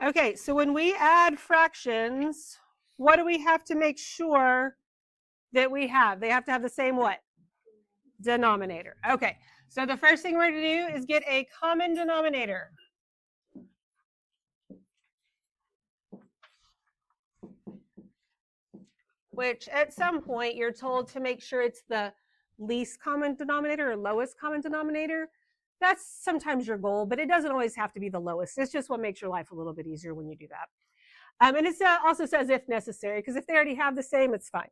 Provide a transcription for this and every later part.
Okay, so when we add fractions, what do we have to make sure that we have? They have to have the same what? Denominator. Okay, so the first thing we're going to do is get a common denominator. Which at some point you're told to make sure it's the least common denominator or lowest common denominator. That's sometimes your goal, but it doesn't always have to be the lowest. It's just what makes your life a little bit easier when you do that. And it also says if necessary, because if they already have the same, it's fine.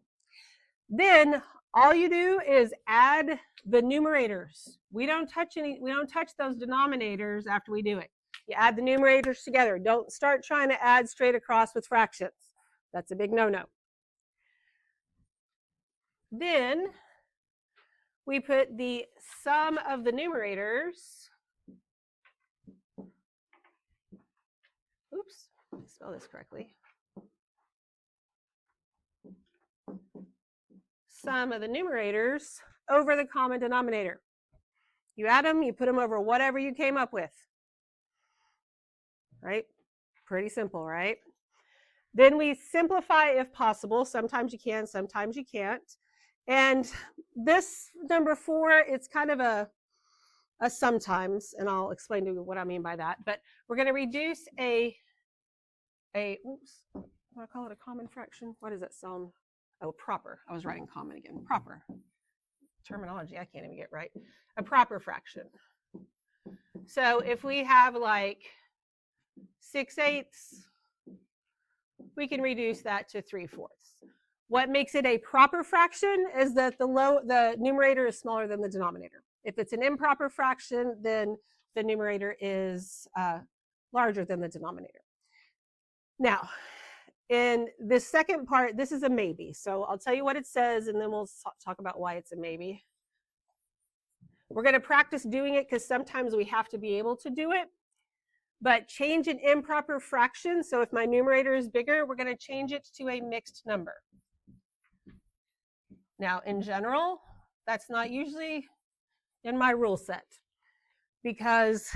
Then all you do is add the numerators. We don't touch those denominators after we do it. You add the numerators together. Don't start trying to add straight across with fractions. That's a big no-no. Then we put the sum of the numerators. Oops, spell this correctly. Sum of the numerators over the common denominator. You add them, you put them over whatever you came up with. Right? Pretty simple, right? Then we simplify if possible. Sometimes you can, sometimes you can't. And this number 4, it's kind of a sometimes, and I'll explain to you what I mean by that. But we're going to reduce oops, I call it a common fraction. What does that sound? Oh, proper. I was writing common again. Proper. Terminology, I can't even get right. A proper fraction. So if we have like 6/8, we can reduce that to 3/4. What makes it a proper fraction is that the numerator is smaller than the denominator. If it's an improper fraction, then the numerator is larger than the denominator. Now, in this second part, this is a maybe. So I'll tell you what it says, and then we'll talk about why it's a maybe. We're going to practice doing it because sometimes we have to be able to do it. But change an improper fraction. So if my numerator is bigger, we're going to change it to a mixed number. Now, in general, that's not usually in my rule set, because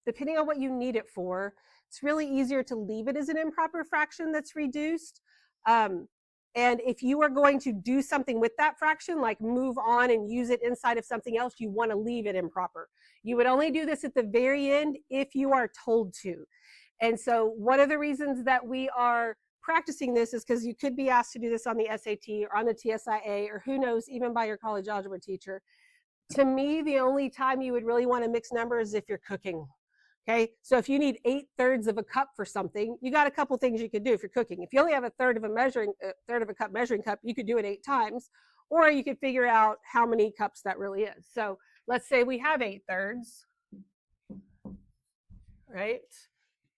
depending on what you need it for, it's really easier to leave it as an improper fraction that's reduced. And if you are going to do something with that fraction, like move on and use it inside of something else, you want to leave it improper. You would only do this at the very end if you are told to. And so one of the reasons that we are practicing this is because you could be asked to do this on the SAT or on the TSIA, or who knows, even by your college algebra teacher. To me, the only time you would really want to mix numbers is if you're cooking. Okay, so if you need 8/3 of a cup for something, you got a couple things you could do if you're cooking. If you only have a third of a cup measuring cup, you could do it 8 times, or you could figure out how many cups that really is. So let's say we have 8/3, right?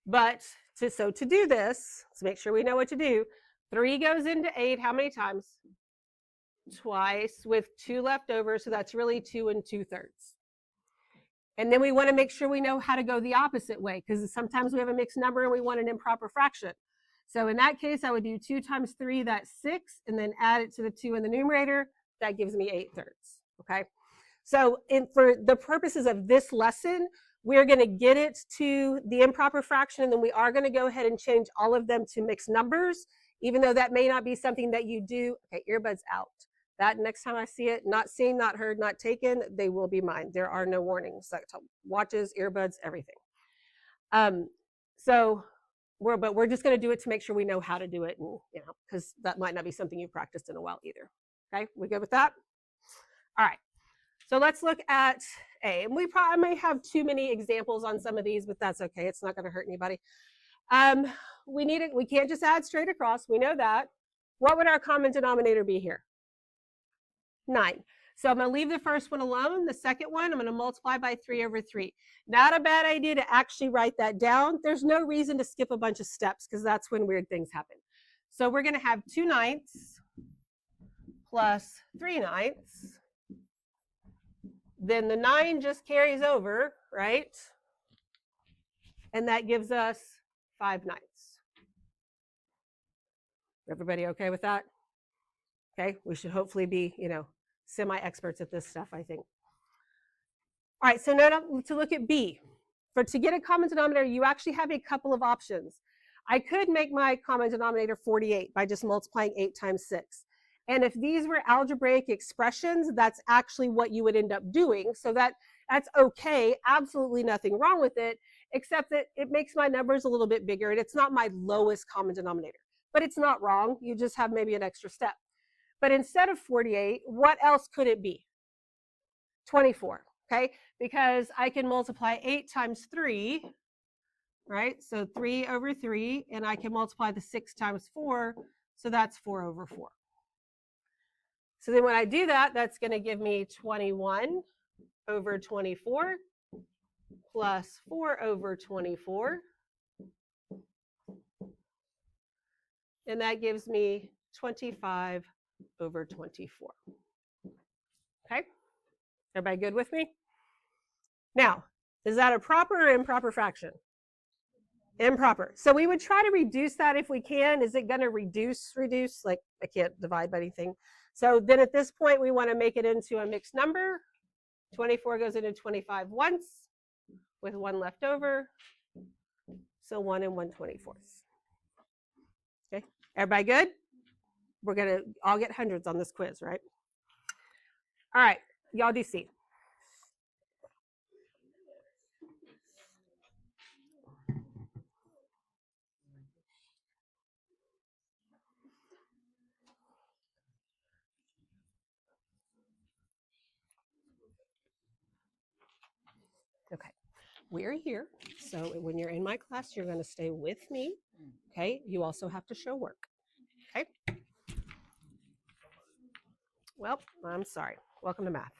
But to do this, let's make sure we know what to do. 3 goes into 8 how many times? Twice, with 2 left over, so that's really 2 2/3. And then we want to make sure we know how to go the opposite way, because sometimes we have a mixed number and we want an improper fraction. So in that case, I would do 2 times 3, that's 6, and then add it to the 2 in the numerator. That gives me 8/3. Okay. So for the purposes of this lesson, we're going to get it to the improper fraction, and then we are going to go ahead and change all of them to mixed numbers, even though that may not be something that you do. Okay, earbuds out. That next time I see it, not seen, not heard, not taken, they will be mine. There are no warnings. Watches, earbuds, everything. But we're just going to do it to make sure we know how to do it, and because that might not be something you've practiced in a while either. Okay, we good with that? All right. So let's look at A. And I may have too many examples on some of these, but that's okay. It's not going to hurt anybody. We can't just add straight across. We know that. What would our common denominator be here? 9. So I'm going to leave the first one alone. The second one, I'm going to multiply by 3/3. Not a bad idea to actually write that down. There's no reason to skip a bunch of steps, because that's when weird things happen. So we're going to have 2/9 plus 3/9. Then the 9 just carries over, right? And that gives us 5/9. Everybody okay with that? Okay, we should hopefully be, semi-experts at this stuff, I think. All right, so now to look at B. to get a common denominator, you actually have a couple of options. I could make my common denominator 48 by just multiplying 8 times 6. And if these were algebraic expressions, that's actually what you would end up doing. So that's okay, absolutely nothing wrong with it, except that it makes my numbers a little bit bigger, and it's not my lowest common denominator. But it's not wrong, you just have maybe an extra step. But instead of 48, what else could it be? 24, okay? Because I can multiply 8 times 3, right? So 3 over 3, and I can multiply the 6 times 4, so that's 4 over 4. So then when I do that, that's going to give me 21 over 24 plus 4 over 24. And that gives me 25 over 24. Okay? Everybody good with me? Now, is that a proper or improper fraction? Improper. So we would try to reduce that if we can. Is it going to reduce? Like, I can't divide by anything. So then at this point, we want to make it into a mixed number. 24 goes into 25 once, with 1 left over. So 1 and 1/24. Okay, everybody good? We're going to all get hundreds on this quiz, right? All right, y'all do C. Okay, we're here. So when you're in my class, you're going to stay with me. Okay, you also have to show work. Okay. Well, I'm sorry. Welcome to math.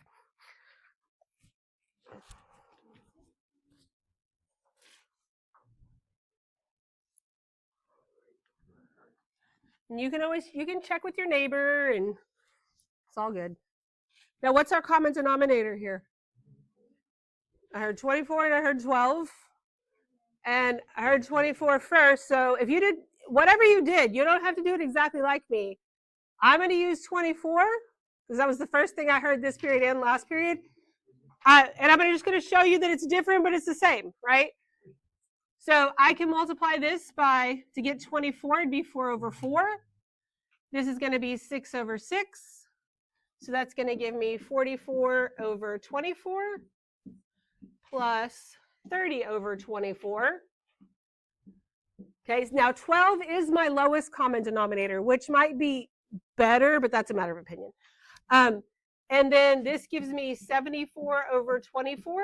And you can check with your neighbor, and it's all good. Now, what's our common denominator here? I heard 24 and I heard 12. And I heard 24 first. So if you did whatever you did, you don't have to do it exactly like me. I'm going to use 24 because that was the first thing I heard this period and last period. And I'm just going to show you that it's different, but it's the same, right? So I can multiply this to get 24, it'd be 4 over 4. This is going to be 6 over 6. So that's going to give me 44 over 24 plus 30 over 24. Okay, so now 12 is my lowest common denominator, which might be better, but that's a matter of opinion. And then this gives me 74 over 24.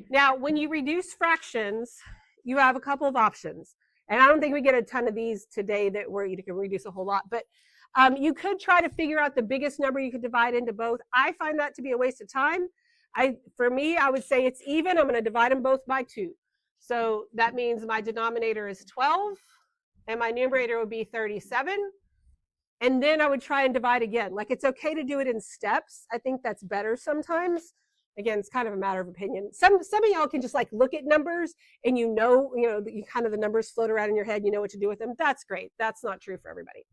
Now, when you reduce fractions, you have a couple of options. And I don't think we get a ton of these today where you can reduce a whole lot. But you could try to figure out the biggest number you could divide into both. I find that to be a waste of time. For me, I would say it's even. I'm going to divide them both by 2. So that means my denominator is 12, and my numerator would be 37. And then I would try and divide again. Like, it's okay to do it in steps. I think that's better sometimes. Again, it's kind of a matter of opinion. Some of y'all can just like look at numbers and you kind of the numbers float around in your head. You know what to do with them. That's great. That's not true for everybody.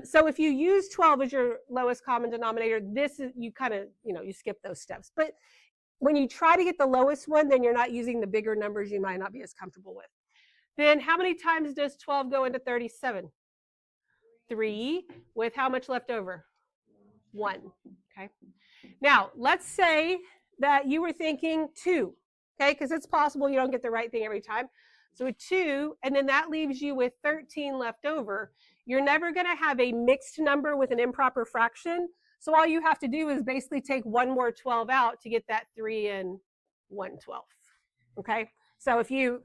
So if you use 12 as your lowest common denominator, this is, you kind of, you skip those steps. But when you try to get the lowest one, then you're not using the bigger numbers you might not be as comfortable with. Then how many times does 12 go into 37? 3, with how much left over? 1. Okay. Now, let's say that you were thinking 2, okay, because it's possible you don't get the right thing every time. So a 2, and then that leaves you with 13 left over. You're never going to have a mixed number with an improper fraction. So all you have to do is basically take one more 12 out to get that 3 and 1/12. Okay. So if you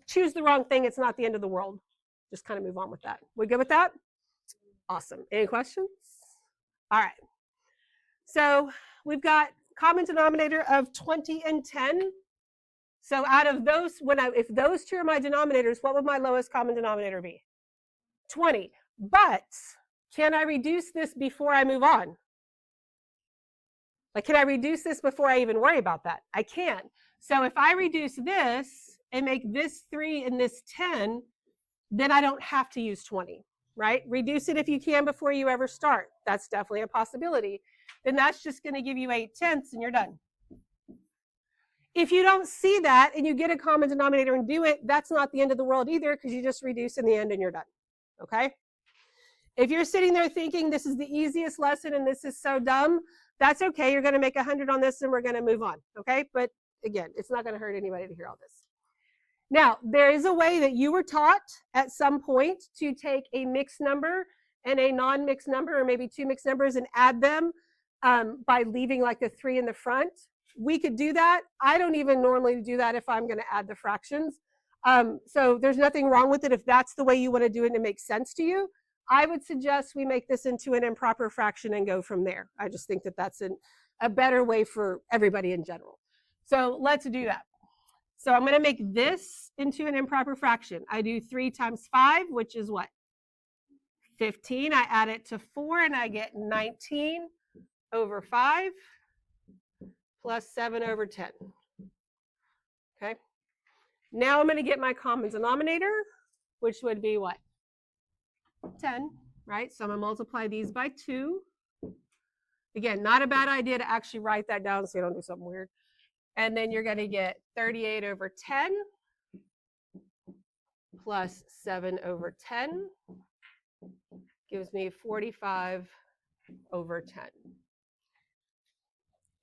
choose the wrong thing, it's not the end of the world. Just kind of move on with that. We good with that? Awesome. Any questions? All right. So we've got common denominator of 20 and 10. So out of those, if those two are my denominators, what would my lowest common denominator be? 20. But can I reduce this before I move on? Like, can I reduce this before I even worry about that? I can. So if I reduce this and make this 3 and this 10, then I don't have to use 20, right? Reduce it if you can before you ever start. That's definitely a possibility. Then that's just going to give you 8/10 and you're done. If you don't see that and you get a common denominator and do it, that's not the end of the world either, because you just reduce in the end and you're done. Okay? If you're sitting there thinking this is the easiest lesson and this is so dumb, that's okay. You're going to make 100 on this and we're going to move on. Okay? But again, it's not going to hurt anybody to hear all this. Now, there is a way that you were taught at some point to take a mixed number and a non-mixed number, or maybe two mixed numbers, and add them by leaving like the 3 in the front. We could do that. I don't even normally do that if I'm going to add the fractions. So there's nothing wrong with it if that's the way you want to do it and it makes sense to you. I would suggest we make this into an improper fraction and go from there. I just think that that's a better way for everybody in general. So let's do that. So I'm going to make this into an improper fraction. I do 3 times 5, which is what? 15. I add it to 4 and I get 19 over 5 plus 7 over 10. Okay. Now I'm going to get my common denominator, which would be what? 10, right? So I'm going to multiply these by 2. Again, not a bad idea to actually write that down so you don't do something weird. And then you're going to get 38 over 10 plus 7 over 10 gives me 45 over 10.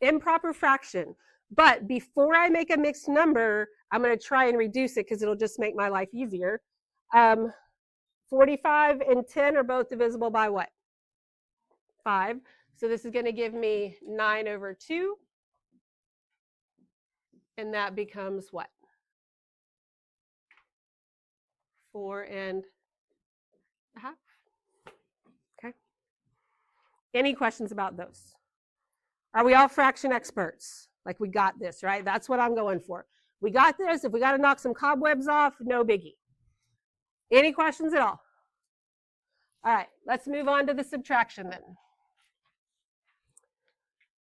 Improper fraction. But before I make a mixed number, I'm going to try and reduce it because it'll just make my life easier. 45 and 10 are both divisible by what? 5. So this is going to give me 9 over 2. And that becomes what? 4 and a half. Okay. Any questions about those? Are we all fraction experts? Like, we got this, right? That's what I'm going for. We got this. If we got to knock some cobwebs off, no biggie. Any questions at all? All right, let's move on to the subtraction then.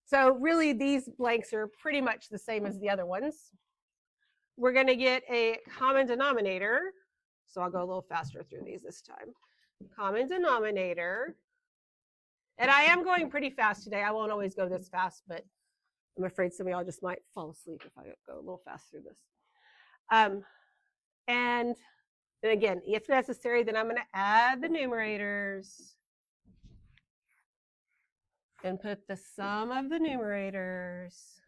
So really, these blanks are pretty much the same as the other ones. We're going to get a common denominator. So I'll go a little faster through these this time. Common denominator. And I am going pretty fast today. I won't always go this fast, but I'm afraid some of y'all just might fall asleep if I go a little fast through this. And again, if necessary, then I'm going to add the numerators and put the sum of the numerators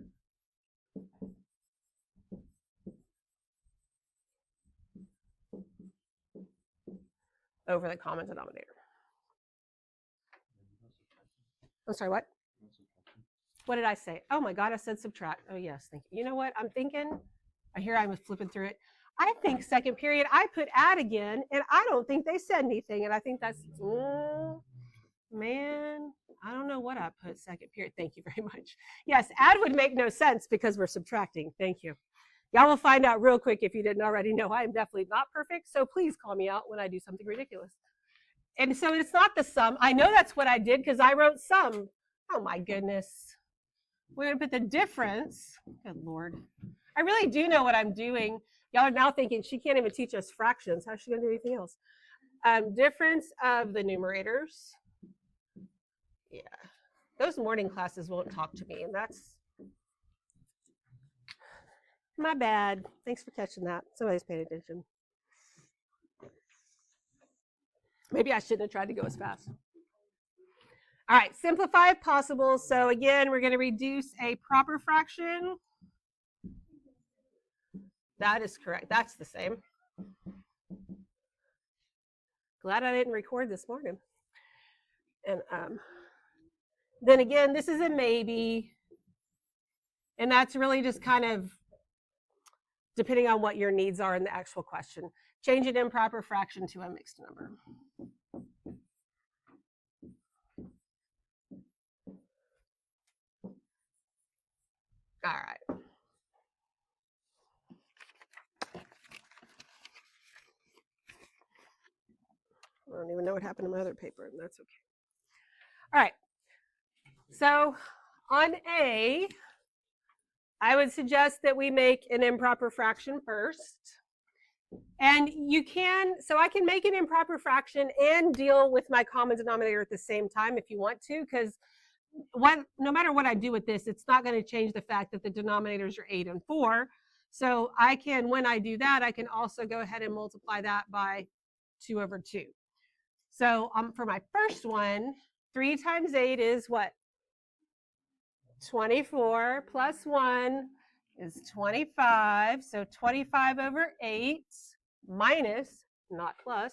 over the common denominator. I'm sorry, what? What did I say? Oh my God, I said subtract. Oh yes, thank you. You know what I'm thinking? Here I was flipping through it. I think second period, I put add again, and I don't think they said anything. And I think that's, man, I don't know what I put second period. Thank you very much. Yes, add would make no sense because we're subtracting. Thank you. Y'all will find out real quick if you didn't already know. I am definitely not perfect, so please call me out when I do something ridiculous. And so it's not the sum. I know that's what I did because I wrote sum. Oh my goodness. We're going to put the difference. Good Lord. I really do know what I'm doing. Y'all are now thinking she can't even teach us fractions. How's she going to do anything else? Difference of the numerators. Yeah. Those morning classes won't talk to me, and that's my bad. Thanks for catching that. Somebody's paying attention. Maybe I shouldn't have tried to go as fast. All right, simplify if possible. So again, we're going to reduce a proper fraction. That is correct. That's the same. Glad I didn't record this morning. And then again, this is a maybe. And that's really just kind of depending on what your needs are in the actual question. Change an improper fraction to a mixed number. All right. I don't even know what happened to my other paper, and that's okay. All right. So on A, I would suggest that we make an improper fraction first. And you can, so I can make an improper fraction and deal with my common denominator at the same time if you want to, because no matter what I do with this, it's not going to change the fact that the denominators are 8 and 4. So I can, when I do that, I can also go ahead and multiply that by 2 over 2. So for my first one, 3 times 8 is what? 24 plus 1 is 25. So 25 over 8 minus, not plus,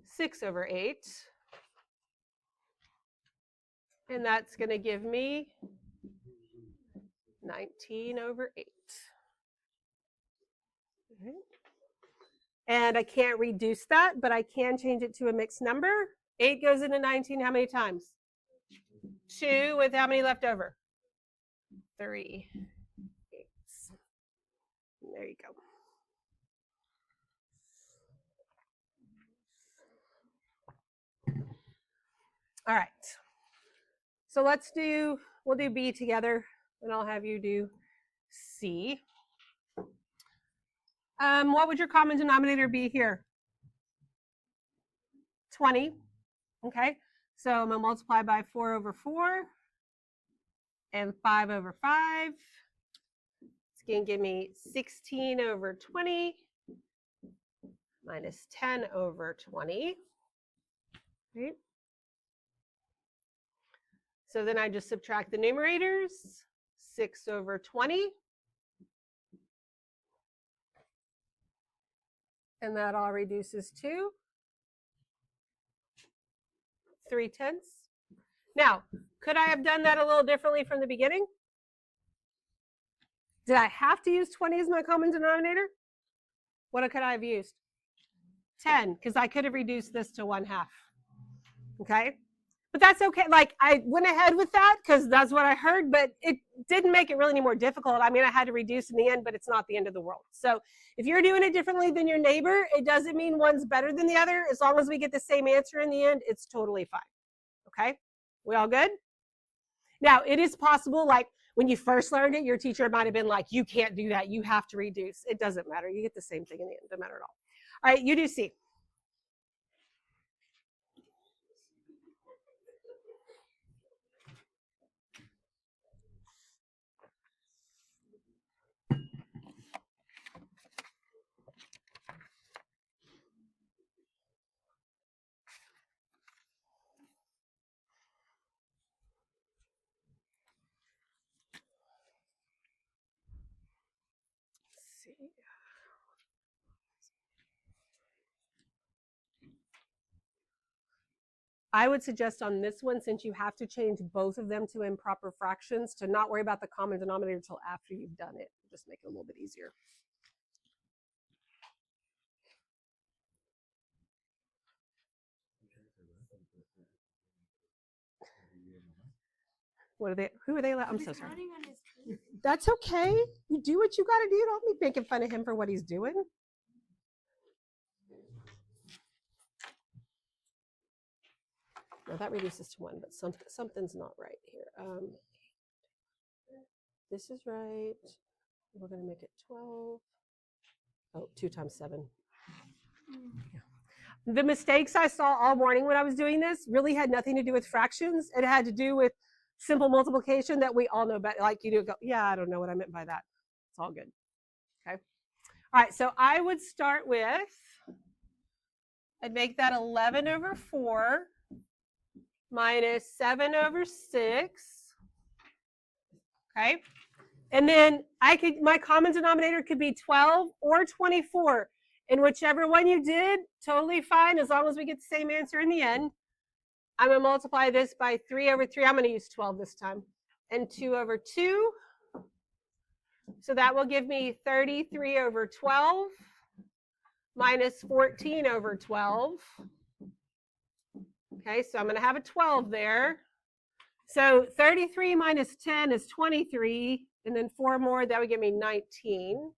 6 over 8. And that's going to give me 19 over 8. Right. And I can't reduce that, but I can change it to a mixed number. 8 goes into 19 how many times? 2 with how many left over? 3 eighths. There you go. All right. So we'll do B together, and I'll have you do C. What would your common denominator be here? 20. Okay. So I'm going to multiply by 4 over 4 and 5 over 5. It's going to give me 16 over 20 minus 10 over 20. Right? So then I just subtract the numerators. 6 over 20. And that all reduces to 3/10. Now, could I have done that a little differently from the beginning? Did I have to use 20 as my common denominator? What could I have used? 10, because I could have reduced this to 1/2. Okay? But that's okay. Like, I went ahead with that because that's what I heard, but it didn't make it really any more difficult. I mean, I had to reduce in the end, but it's not the end of the world. So if you're doing it differently than your neighbor, it doesn't mean one's better than the other. As long as we get the same answer in the end, it's totally fine. Okay? We all good? Now, it is possible, like, when you first learned it, your teacher might have been like, you can't do that. You have to reduce. It doesn't matter. You get the same thing in the end. Doesn't matter at all. All right, you do C. I would suggest on this one, since you have to change both of them to improper fractions, to not worry about the common denominator until after you've done it. Just make it a little bit easier. What are they? Who are they? I'm so sorry. That's okay. You do what you got to do. Don't be making fun of him for what he's doing. Now that reduces to 1, but something's not right here. This is right. We're going to make it 12. Oh, 2 times 7. Yeah. The mistakes I saw all morning when I was doing this really had nothing to do with fractions. It had to do with simple multiplication that we all know about. Like you do go, yeah, I don't know what I meant by that. It's all good. Okay. All right. So I would start with, I'd make that 11 over 4 minus 7 over 6. Okay. And then my common denominator could be 12 or 24. And whichever one you did, totally fine, as long as we get the same answer in the end. I'm going to multiply this by 3 over 3. I'm going to use 12 this time. And 2 over 2. So that will give me 33 over 12 minus 14 over 12. Okay, so I'm going to have a 12 there. So 33 minus 10 is 23. And then 4 more, that would give me 19.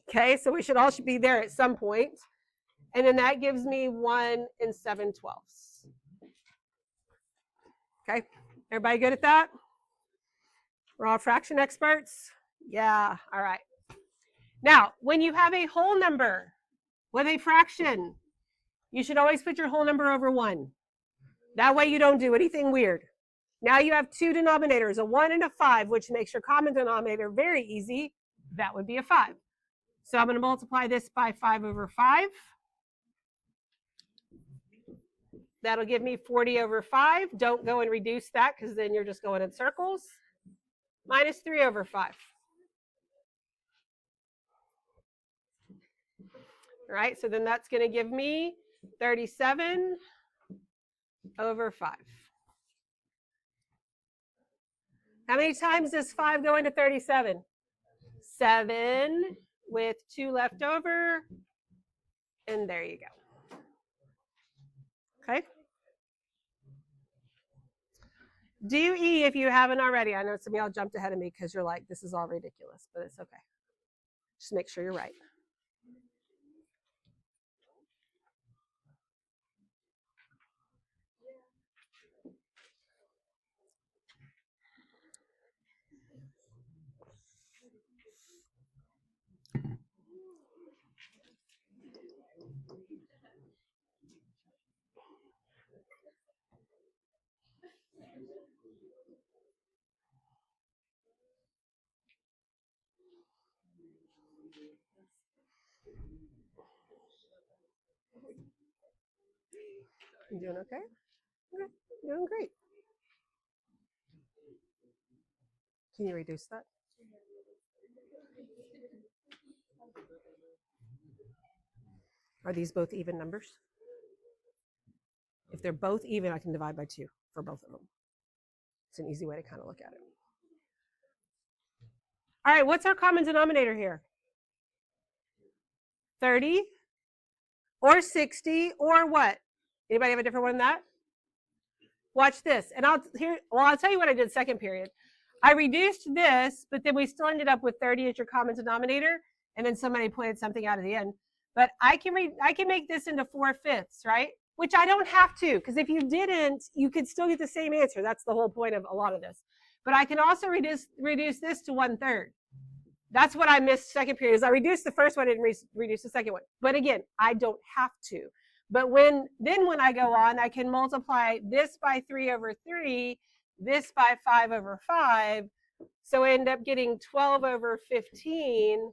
Okay, so we should all be there at some point. And then that gives me 1 7/12. Okay, everybody good at that? We're all fraction experts? Yeah, all right. Now, when you have a whole number with a fraction, you should always put your whole number over 1. That way you don't do anything weird. Now you have two denominators, a 1 and a 5, which makes your common denominator very easy. That would be a 5. So I'm going to multiply this by 5 over 5. That'll give me 40 over 5. Don't go and reduce that because then you're just going in circles. Minus 3 over 5. All right, so then that's going to give me 37 over 5. How many times does 5 go into 37? 7 with 2 left over. And there you go. Okay. Do E if you haven't already. I know some of y'all jumped ahead of me because you're like, this is all ridiculous, but it's okay. Just make sure you're right. You doing okay? Okay, you're doing great. Can you reduce that? Are these both even numbers? If they're both even, I can divide by 2 for both of them. It's an easy way to kind of look at it. All right, what's our common denominator here? 30 or 60 or what? Anybody have a different one than that? Watch this. And I'll tell you what I did second period. I reduced this, but then we still ended up with 30 as your common denominator, and then somebody pointed something out at the end. But I can make this into 4/5, right? Which I don't have to, because if you didn't, you could still get the same answer. That's the whole point of a lot of this. But I can also reduce this to 1/3. That's what I missed second period, is I reduced the first one and reduce the second one. But again, I don't have to. But when I go on, I can multiply this by 3 over 3, this by 5 over 5. So I end up getting 12 over 15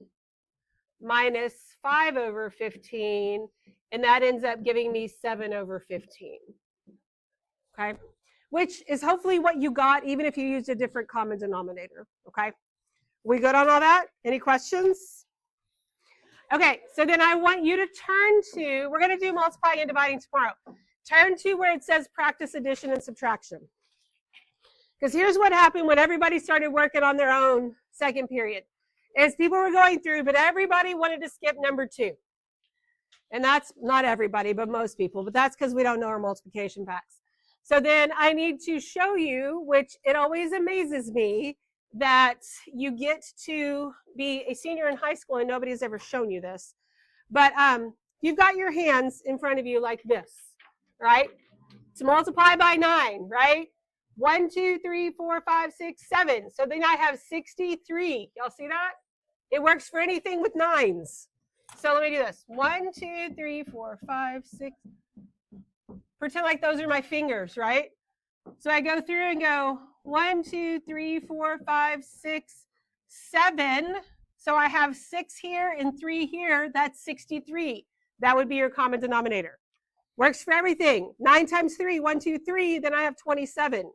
minus 5 over 15. And that ends up giving me 7 over 15. Okay? Which is hopefully what you got, even if you used a different common denominator. Okay? We good on all that? Any questions? Okay, so then I want you to turn to, we're going to do multiplying and dividing tomorrow. Turn to where it says practice addition and subtraction. Because here's what happened when everybody started working on their own second period. Is people were going through, but everybody wanted to skip number 2. And that's not everybody, but most people. But that's because we don't know our multiplication facts. So then I need to show you, which it always amazes me, that you get to be a senior in high school and nobody's ever shown you this. But you've got your hands in front of you like this, right? To multiply by 9, right? 1, 2, 3, 4, 5, 6, 7. So then I have 63. Y'all see that? It works for anything with 9s. So let me do this. 1, 2, 3, 4, 5, 6. Pretend like those are my fingers, right? So I go through and go 1, 2, 3, 4, 5, 6, 7. So I have 6 here and 3 here. That's 63. That would be your common denominator. Works for everything. 9 times 3, 1, 2, 3. Then I have 27.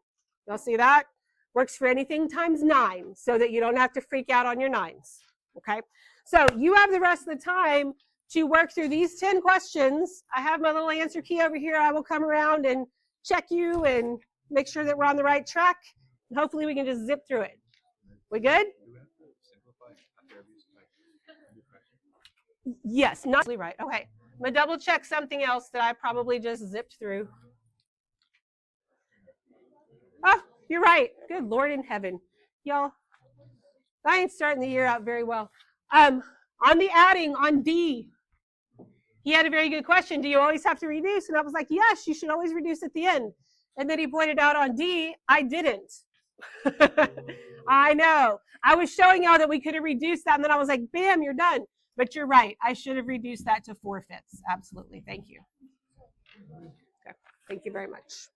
Y'all see that? Works for anything times 9, so that you don't have to freak out on your 9s. Okay? So you have the rest of the time to work through these 10 questions. I have my little answer key over here. I will come around and check you and make sure that we're on the right track. And hopefully we can just zip through it. We good? Yes, not really right. Okay. I'm going to double check something else that I probably just zipped through. Oh, you're right. Good Lord in heaven. Y'all, I ain't starting the year out very well. On the adding, on D, he had a very good question. Do you always have to reduce? And I was like, yes, you should always reduce at the end. And then he pointed out on D, I didn't. I know. I was showing y'all that we could have reduced that, and then I was like, bam, you're done. But you're right. I should have reduced that to 4/5. Absolutely. Thank you. Okay. Thank you very much.